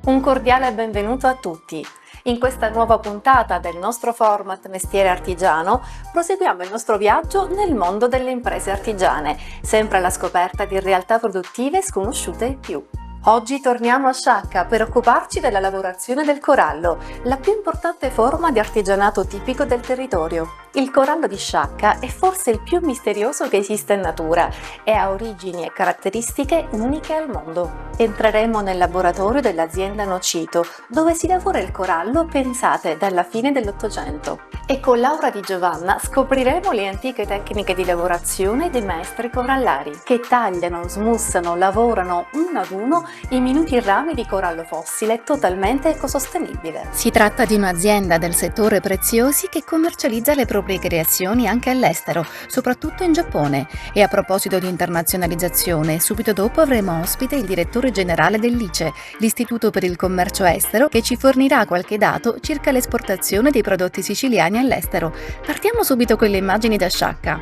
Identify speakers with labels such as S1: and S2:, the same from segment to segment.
S1: Un cordiale benvenuto a tutti! In questa nuova puntata del nostro format Mestiere Artigiano proseguiamo il nostro viaggio nel mondo delle imprese artigiane, sempre alla scoperta di realtà produttive sconosciute ai più. Oggi torniamo a Sciacca per occuparci della lavorazione del corallo, la più importante forma di artigianato tipico del territorio. Il corallo di Sciacca è forse il più misterioso che esista in natura e ha origini e caratteristiche uniche al mondo. Entreremo nel laboratorio dell'azienda Nocito, dove si lavora il corallo, pensate, dalla fine dell'Ottocento. E con Laura Di Giovanna scopriremo le antiche tecniche di lavorazione dei maestri corallari, che tagliano, smussano, lavorano uno ad uno i minuti rami di corallo fossile totalmente ecosostenibile.
S2: Si tratta di un'azienda del settore preziosi che commercializza le proprie creazioni anche all'estero, soprattutto in Giappone. E a proposito di internazionalizzazione, subito dopo avremo ospite il direttore generale dell'ICE, l'Istituto per il Commercio Estero, che ci fornirà qualche dato circa l'esportazione dei prodotti siciliani all'estero. Partiamo subito con le immagini da Sciacca.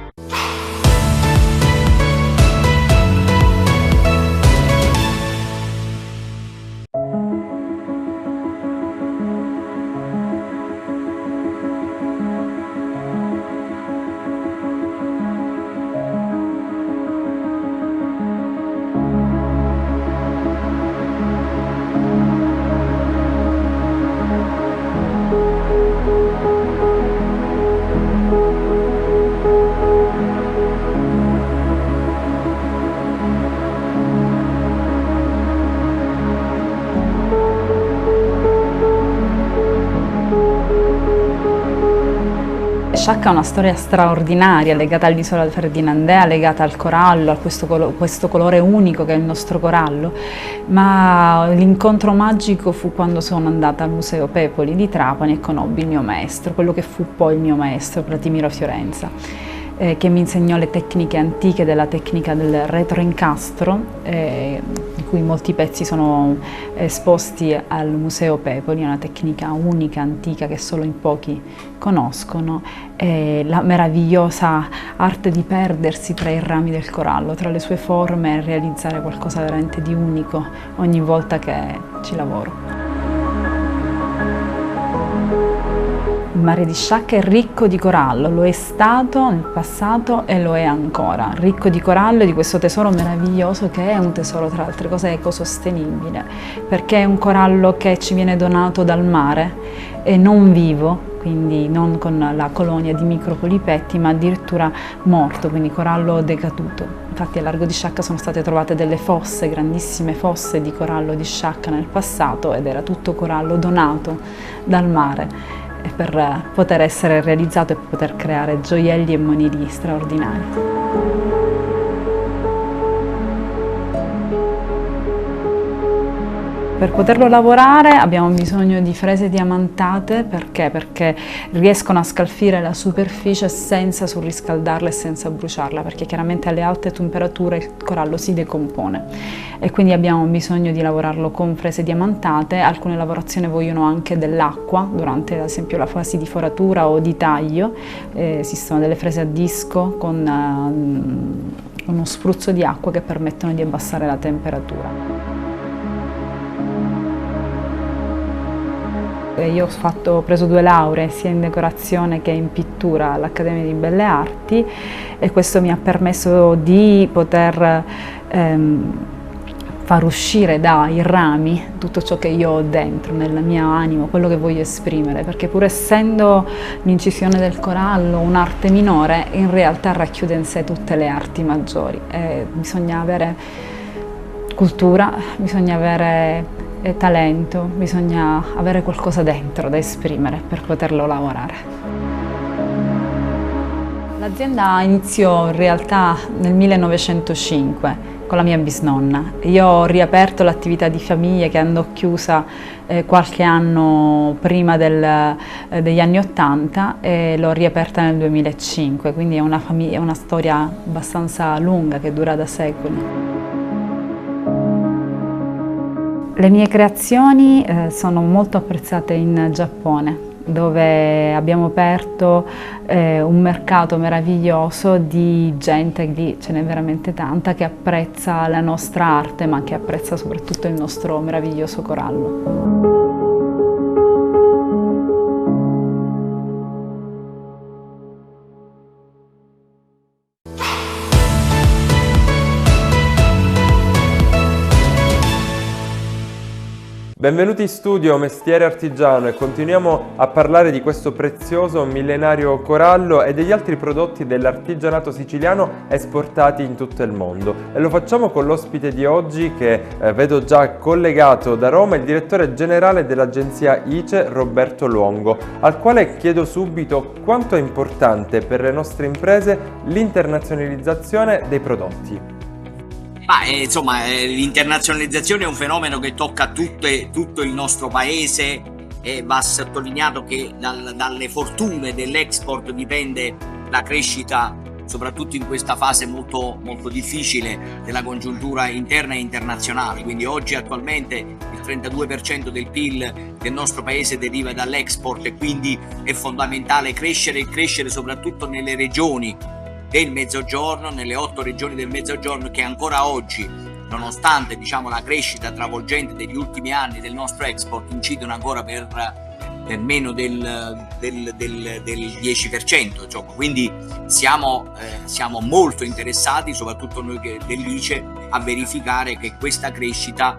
S3: Sciacca ha una storia straordinaria legata all'isola ferdinandea, legata al corallo, a questo colore unico che è il nostro corallo, ma l'incontro magico fu quando sono andata al Museo Pepoli di Trapani e conobbi il mio maestro, quello che fu poi il mio maestro, Pratimiro Fiorenza, che mi insegnò le tecniche antiche della tecnica del retroincastro, di cui molti pezzi sono esposti al Museo Pepoli, una tecnica unica, antica, che solo in pochi conoscono, la meravigliosa arte di perdersi tra i rami del corallo, tra le sue forme, e realizzare qualcosa veramente di unico ogni volta che ci lavoro. Il mare di Sciacca è ricco di corallo, lo è stato nel passato e lo è ancora, ricco di corallo e di questo tesoro meraviglioso che è un tesoro, tra altre cose, ecosostenibile, perché è un corallo che ci viene donato dal mare e non vivo, quindi non con la colonia di micropolipetti, ma addirittura morto, quindi corallo decaduto. Infatti a largo di Sciacca sono state trovate delle fosse, grandissime fosse di corallo di Sciacca nel passato, ed era tutto corallo donato dal mare, per poter essere realizzato e poter creare gioielli e monili straordinari. Per poterlo lavorare abbiamo bisogno di frese diamantate, perché? Perché riescono a scalfire la superficie senza surriscaldarla e senza bruciarla, perché chiaramente alle alte temperature il corallo si decompone e quindi abbiamo bisogno di lavorarlo con frese diamantate. Alcune lavorazioni vogliono anche dell'acqua durante ad esempio la fase di foratura o di taglio, esistono delle frese a disco con uno spruzzo di acqua che permettono di abbassare la temperatura. Io ho preso 2 lauree sia in decorazione che in pittura all'Accademia di Belle Arti e questo mi ha permesso di poter far uscire dai rami tutto ciò che io ho dentro, nel mio animo, quello che voglio esprimere, perché pur essendo l'incisione del corallo un'arte minore, in realtà racchiude in sé tutte le arti maggiori e bisogna avere cultura, bisogna avere talento, bisogna avere qualcosa dentro da esprimere per poterlo lavorare. L'azienda iniziò in realtà nel 1905 con la mia bisnonna. Io ho riaperto l'attività di famiglia che andò chiusa qualche anno prima degli anni '80 e l'ho riaperta nel 2005, quindi è una storia abbastanza lunga che dura da secoli. Le mie creazioni sono molto apprezzate in Giappone, dove abbiamo aperto un mercato meraviglioso di gente, lì ce n'è veramente tanta, che apprezza la nostra arte, ma che apprezza soprattutto il nostro meraviglioso corallo.
S4: Benvenuti in studio Mestiere Artigiano e continuiamo a parlare di questo prezioso millenario corallo e degli altri prodotti dell'artigianato siciliano esportati in tutto il mondo. E lo facciamo con l'ospite di oggi che vedo già collegato da Roma, il direttore generale dell'agenzia ICE, Roberto Luongo, al quale chiedo subito quanto è importante per le nostre imprese l'internazionalizzazione dei prodotti.
S5: Insomma, l'internazionalizzazione è un fenomeno che tocca tutto il nostro paese e va sottolineato che dalle fortune dell'export dipende la crescita, soprattutto in questa fase molto, molto difficile della congiuntura interna e internazionale. Quindi oggi attualmente il 32% del PIL del nostro paese deriva dall'export e quindi è fondamentale crescere soprattutto nelle regioni del Mezzogiorno, nelle 8 regioni del Mezzogiorno che ancora oggi, nonostante la crescita travolgente degli ultimi anni del nostro export, incidono ancora per meno del 10%. Quindi siamo molto interessati, soprattutto noi dell'ICE, a verificare che questa crescita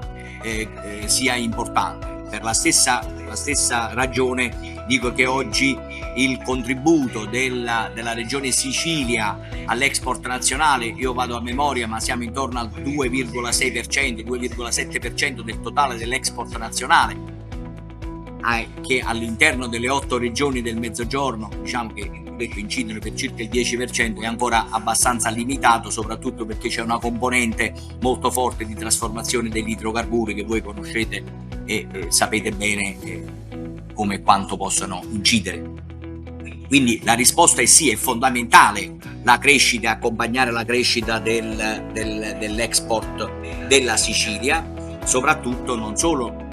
S5: sia importante. Per la stessa ragione dico che oggi il contributo della regione Sicilia all'export nazionale, io vado a memoria, ma siamo intorno al 2,6%, 2,7% del totale dell'export nazionale, che all'interno delle 8 regioni del Mezzogiorno, che incidono per circa il 10%, è ancora abbastanza limitato, soprattutto perché c'è una componente molto forte di trasformazione degli idrocarburi che voi conoscete e sapete bene come e quanto possono incidere. Quindi la risposta è sì, è fondamentale la crescita, accompagnare la crescita dell'export della Sicilia, soprattutto non solo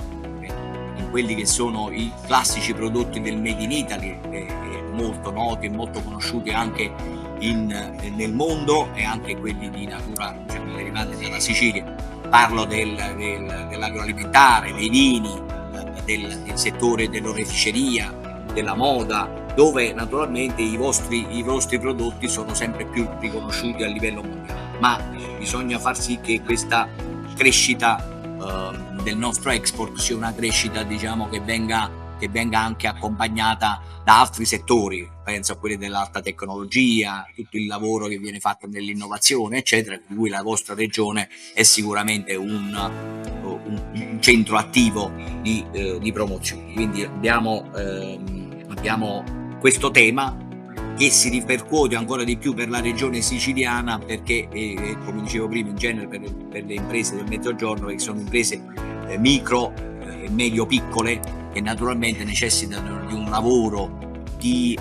S5: in quelli che sono i classici prodotti del Made in Italy, molto noti e molto conosciuti anche nel mondo, e anche quelli di natura derivati dalla Sicilia. Parlo dell'agroalimentare, dei vini, del settore dell'oreficeria, della moda, dove naturalmente i vostri prodotti sono sempre più riconosciuti a livello mondiale. Ma bisogna far sì che questa crescita del nostro export sia una crescita che venga anche accompagnata da altri settori, penso a quelli dell'alta tecnologia, tutto il lavoro che viene fatto nell'innovazione, eccetera, di cui la vostra regione è sicuramente un centro attivo di promozione. Quindi abbiamo questo tema che si ripercuote ancora di più per la regione siciliana, perché come dicevo prima, in genere per le imprese del Mezzogiorno, che sono imprese micro e medio piccole, che naturalmente necessitano di un lavoro di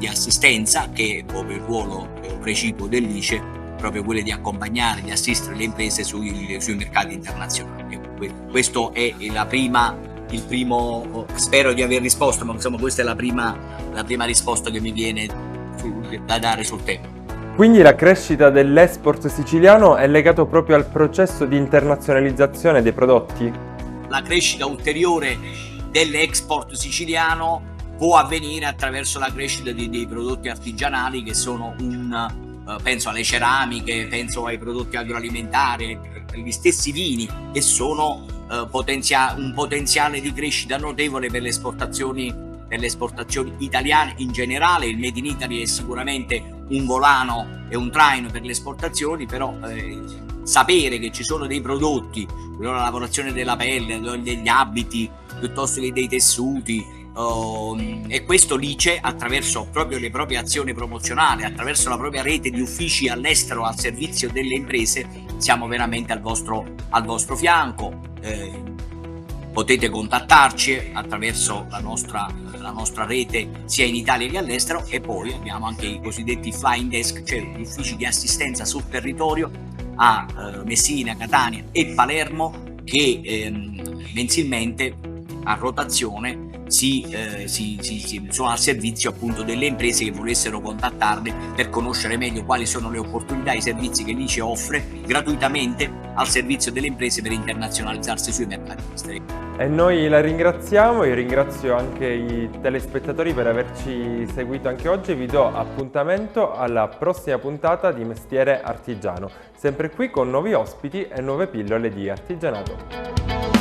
S5: assistenza, che è proprio il ruolo precipuo dell'ICE, proprio quello di accompagnare, di assistere le imprese sui mercati internazionali. Questo è il primo, spero di aver risposto, ma insomma questa è la prima risposta che mi viene da dare sul tema.
S4: Quindi la crescita dell'export siciliano è legato proprio al processo di internazionalizzazione dei prodotti?
S5: La crescita ulteriore dell'export siciliano può avvenire attraverso la crescita dei prodotti artigianali, che sono penso alle ceramiche, penso ai prodotti agroalimentari, gli stessi vini, che sono un potenziale di crescita notevole per le esportazioni italiane in generale. Il Made in Italy è sicuramente un volano è un traino per le esportazioni, però sapere che ci sono dei prodotti, la lavorazione della pelle, degli abiti, piuttosto che dei tessuti, e questo l'ICE, attraverso proprio le proprie azioni promozionali, attraverso la propria rete di uffici all'estero al servizio delle imprese, siamo veramente al vostro fianco. Potete contattarci attraverso la nostra rete sia in Italia che all'estero, e poi abbiamo anche i cosiddetti flying desk, cioè gli uffici di assistenza sul territorio a Messina, Catania e Palermo, che mensilmente a rotazione sono al servizio appunto delle imprese che volessero contattarle per conoscere meglio quali sono le opportunità e i servizi che l'ICE offre gratuitamente al servizio delle imprese per internazionalizzarsi sui mercati esteri.
S4: E noi la ringraziamo, io ringrazio anche i telespettatori per averci seguito anche oggi e vi do appuntamento alla prossima puntata di Mestiere Artigiano, sempre qui con nuovi ospiti e nuove pillole di artigianato.